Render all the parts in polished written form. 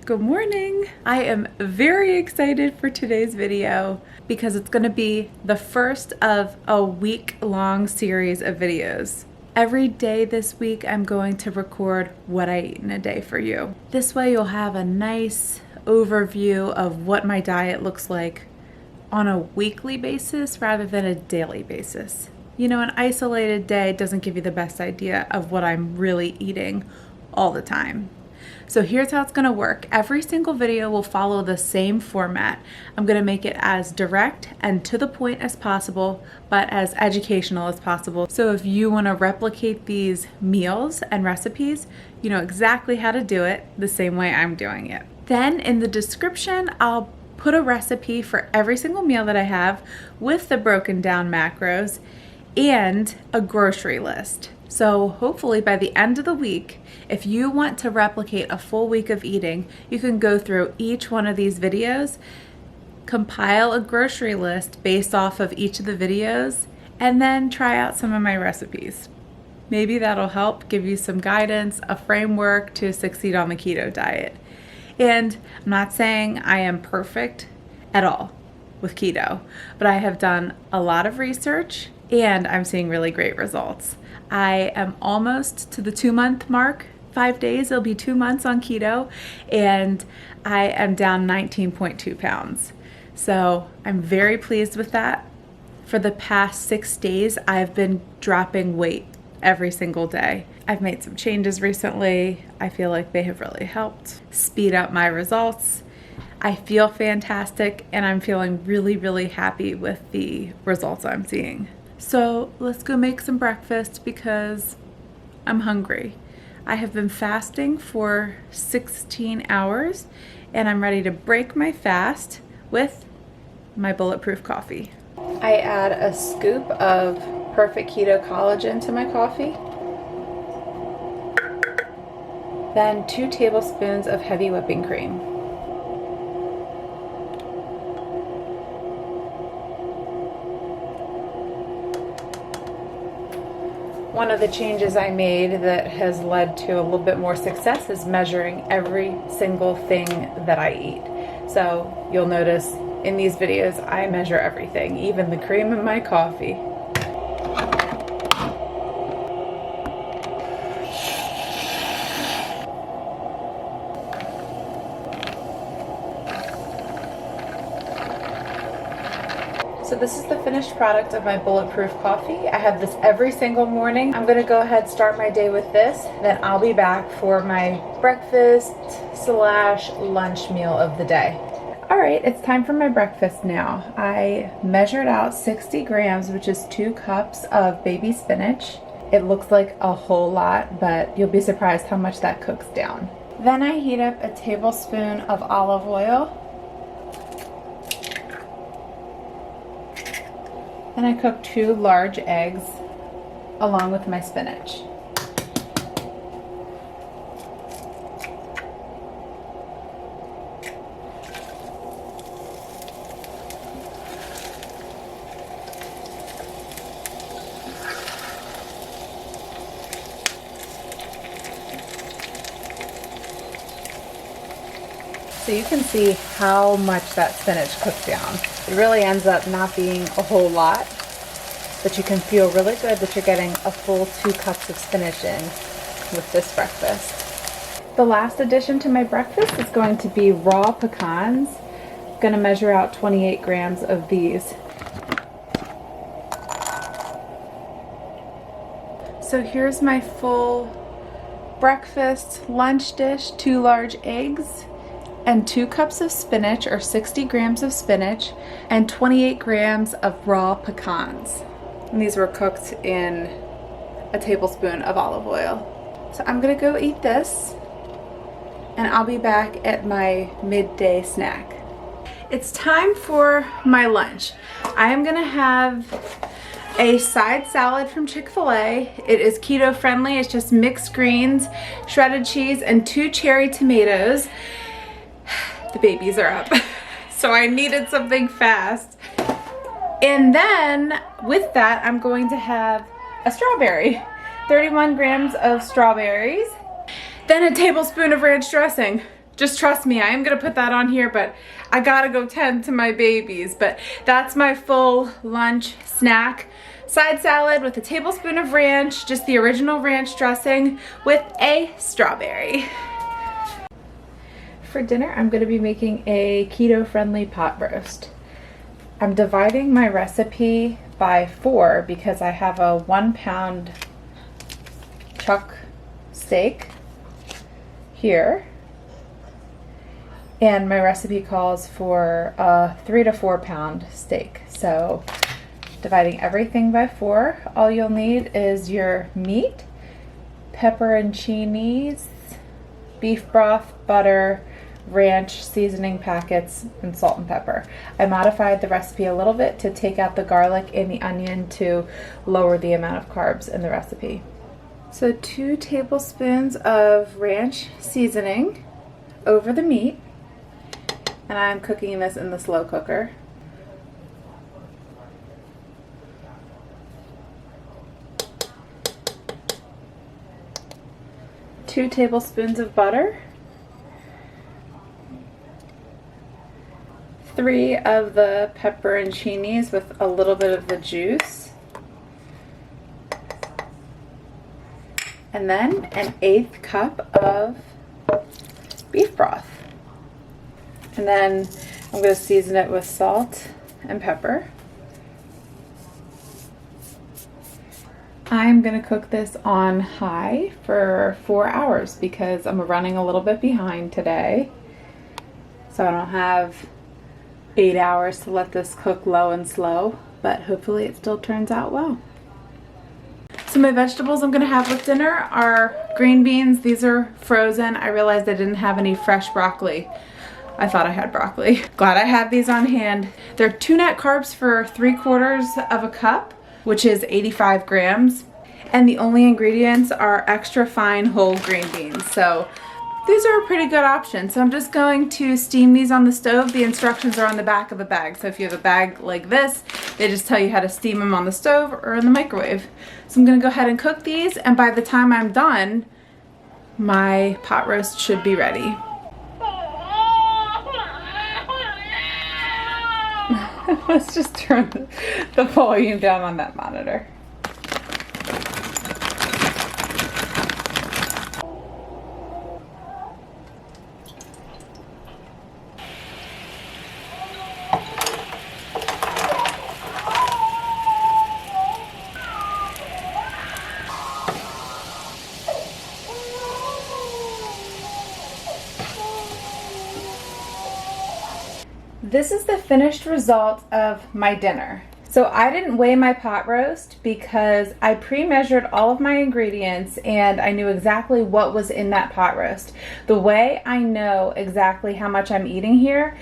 Good morning. I am very excited for today's video because it's going to be the first of a week-long series of videos. Every day this week I'm going to record what I eat in a day for you. This way you'll have a nice overview of what my diet looks like on a weekly basis rather than a daily basis. You know, an isolated day doesn't give you the best idea of what I'm really eating all the time. So here's how it's going to work. Every single video will follow the same format. I'm going to make it as direct and to the point as possible, but as educational as possible. So if you want to replicate these meals and recipes, you know exactly how to do it the same way I'm doing it. Then in the description, I'll put a recipe for every single meal that I have with the broken down macros and a grocery list. So hopefully by the end of the week, if you want to replicate a full week of eating, you can go through each one of these videos, compile a grocery list based off of each of the videos, and then try out some of my recipes. Maybe that'll help give you some guidance, a framework to succeed on the keto diet. And I'm not saying I am perfect at all with keto, but I have done a lot of research and I'm seeing really great results. I am almost to the 2-month mark. 5 days, it'll be 2 months on keto, and I am down 19.2 pounds. So I'm very pleased with that. For the past 6 days, I've been dropping weight every single day. I've made some changes recently. I feel like they have really helped speed up my results. I feel fantastic, and I'm feeling really, really happy with the results I'm seeing. So let's go make some breakfast because I'm hungry. I have been fasting for 16 hours and I'm ready to break my fast with my Bulletproof coffee. I add a scoop of Perfect Keto collagen to my coffee. Then 2 tablespoons of heavy whipping cream. One of the changes I made that has led to a little bit more success is measuring every single thing that I eat. So you'll notice in these videos I measure everything, even the cream in my coffee. So this is the finished product of my Bulletproof coffee. I have this every single morning. I'm gonna go ahead and start my day with this, then I'll be back for my breakfast / lunch meal of the day. All right, it's time for my breakfast now. I measured out 60 grams, which is 2 cups of baby spinach. It looks like a whole lot, but you'll be surprised how much that cooks down. Then I heat up a tablespoon of olive oil. Then I cook 2 large eggs along with my spinach. So you can see how much that spinach cooks down. It really ends up not being a whole lot, but you can feel really good that you're getting a full 2 cups of spinach in with this breakfast. The last addition to my breakfast is going to be raw pecans. I'm going to measure out 28 grams of these. So here's my full breakfast lunch dish: 2 large eggs and 2 cups of spinach, or 60 grams of spinach, and 28 grams of raw pecans. And these were cooked in a tablespoon of olive oil. So I'm gonna go eat this, and I'll be back at my midday snack. It's time for my lunch. I am gonna have a side salad from Chick-fil-A. It is keto friendly. It's just mixed greens, shredded cheese, and 2 cherry tomatoes. The babies are up, so I needed something fast. And then with that, I'm going to have a strawberry. 31 grams of strawberries. Then a tablespoon of ranch dressing. Just trust me, I am gonna put that on here, but I gotta go tend to my babies. But that's my full lunch snack. Side salad with a tablespoon of ranch, just the original ranch dressing with a strawberry. For dinner, I'm gonna be making a keto-friendly pot roast. I'm dividing my recipe by 4 because I have a 1 pound chuck steak here. And my recipe calls for a 3 to 4 pound steak. So dividing everything by 4, all you'll need is your meat, pepperoncinis, beef broth, butter, ranch, seasoning packets, and salt and pepper. I modified the recipe a little bit to take out the garlic and the onion to lower the amount of carbs in the recipe. So 2 tablespoons of ranch seasoning over the meat. And I'm cooking this in the slow cooker. Two tablespoons of butter. 3 of the pepperoncinis with a little bit of the juice. And then an 1/8 cup of beef broth. And then I'm going to season it with salt and pepper. I'm going to cook this on high for 4 hours because I'm running a little bit behind today. So I don't have 8 hours to let this cook low and slow, but hopefully it still turns out well. So my vegetables I'm going to have with dinner are green beans. These are frozen. I realized I didn't have any fresh broccoli. I thought I had broccoli. Glad I have these on hand. They're 2 net carbs for 3/4 of a cup, which is 85 grams. And the only ingredients are extra fine whole green beans. So these are a pretty good option. So I'm just going to steam these on the stove. The instructions are on the back of the bag. So if you have a bag like this, they just tell you how to steam them on the stove or in the microwave. So I'm gonna go ahead and cook these, and by the time I'm done, my pot roast should be ready. Let's just turn the volume down on that monitor. This is the finished result of my dinner. So I didn't weigh my pot roast because I pre-measured all of my ingredients and I knew exactly what was in that pot roast. The way I know exactly how much I'm eating here,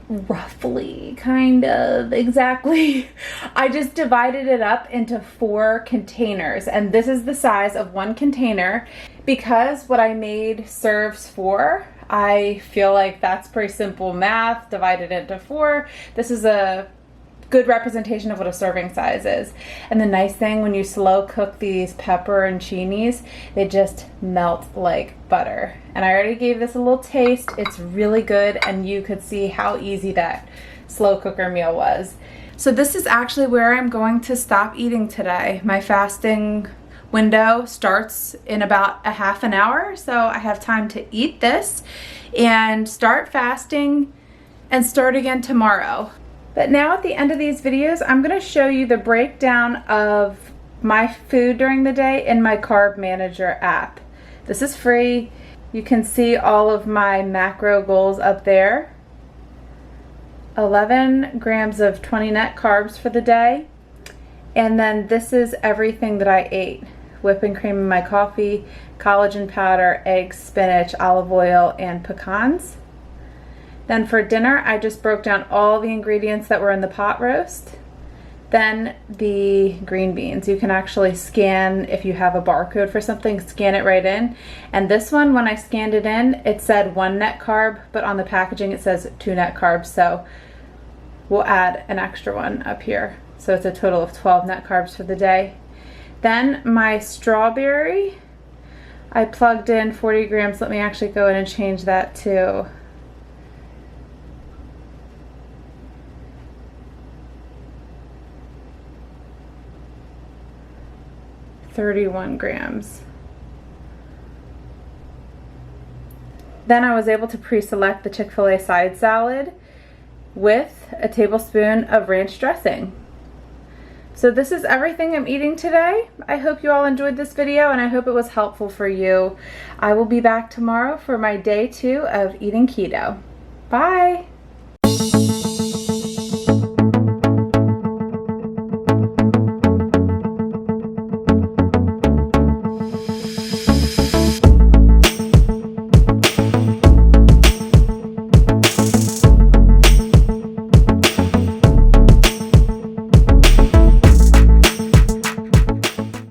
roughly, kind of, exactly, I just divided it up into 4 containers, and this is the size of 1 container because what I made serves 4. I feel like that's pretty simple math, divided into 4. This is a good representation of what a serving size is. And the nice thing when you slow cook these pepperoncinis, they just melt like butter. And I already gave this a little taste. It's really good, and you could see how easy that slow cooker meal was. So this is actually where I'm going to stop eating today. My fasting window starts in about a half an hour, so I have time to eat this and start fasting and start again tomorrow. But now at the end of these videos, I'm going to show you the breakdown of my food during the day in my Carb Manager app. This is free. You can see all of my macro goals up there. 11 grams of 20 net carbs for the day. And then this is everything that I ate. Whipping cream in my coffee, collagen powder, eggs, spinach, olive oil, and pecans. Then for dinner, I just broke down all the ingredients that were in the pot roast. Then the green beans. You can actually scan, if you have a barcode for something, scan it right in. And this one, when I scanned it in, it said 1 net carb, but on the packaging it says 2 net carbs. So we'll add an extra one up here. So it's a total of 12 net carbs for the day. Then my strawberry, I plugged in 40 grams. Let me actually go in and change that to 31 grams. Then I was able to pre-select the Chick-fil-A side salad with a tablespoon of ranch dressing. So this is everything I'm eating today. I hope you all enjoyed this video and I hope it was helpful for you. I will be back tomorrow for my day 2 of eating keto. Bye!